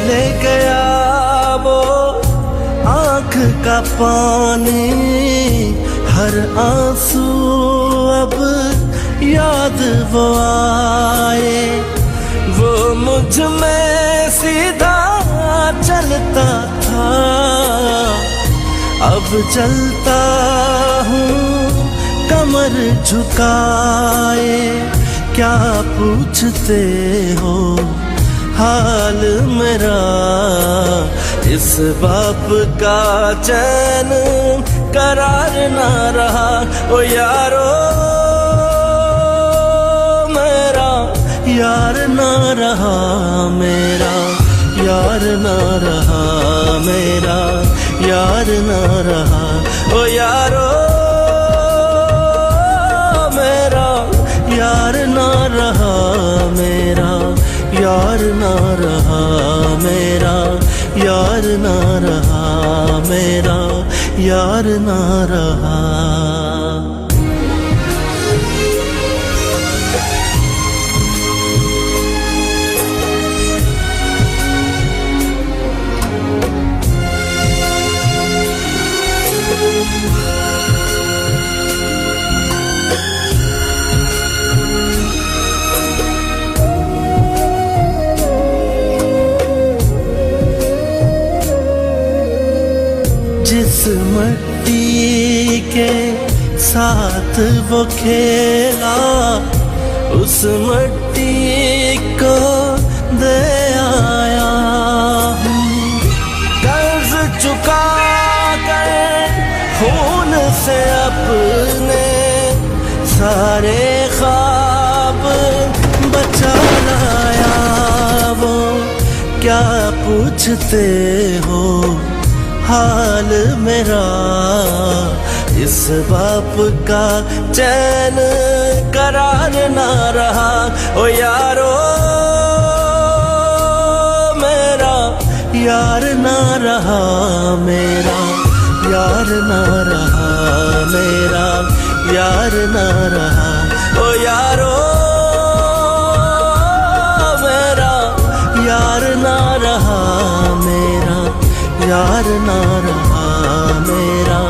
ले गया वो आँख का पानी, हर आंसू अब याद वो आए। वो मुझ में सीधा चलता था, अब चलता हूँ कमर झुकाए। क्या पूछते हो हाल मेरा, इस बाप का चैन करार ना रहा। ओ यारो मेरा यार ना रहा, मेरा यार ना रहा, मेरा यार ना रहा। ओ यारो मेरा यार ना रहा, मेरा यार ना रहा, मेरा यार ना रहा, मेरा यार ना रहा। जिस मिट्टी के साथ वो खेला, उस मिट्टी को दे आया हूँ। कर्ज चुका कर खून से अपने सारे ख्वाब बचा लाया। वो क्या पूछते हो हाल मेरा, इस बाप का चैन करार ना रहा। ओ यारो मेरा यार ना रहा, मेरा यार ना रहा, मेरा यार ना रहा। ओ यारो मेरा यार ना रहा, मेरा यार ना रहा, मेरा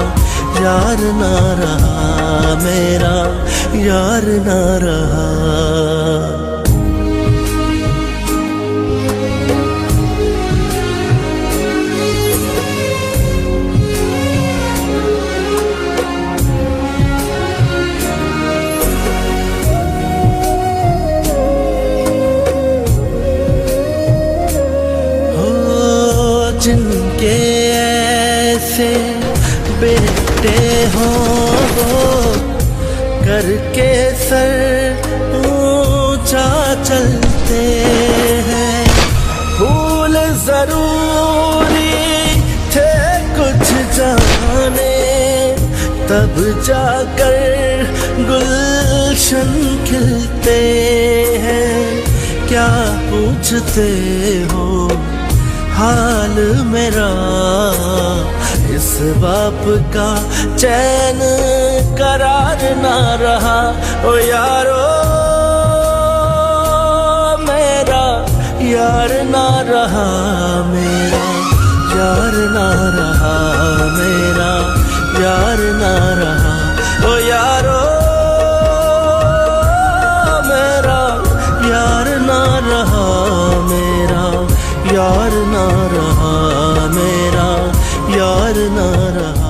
यार ना रहा, मेरा यार ना रहा। जिनके ऐसे बेटे हो करके सर ऊंचा चलते हैं। फूल जरूरी थे कुछ जाने, तब जाकर गुलशन खिलते हैं। क्या पूछते हो हाल मेरा, इस बाप का चैन करार ना रहा। ओ यारो मेरा यार ना रहा, मेरा यार ना रहा, मेरा यार ना रहा। ओ यारो मेरा यार ना रहा, मेरा यार ना रहा, मेरा यार ना रहा।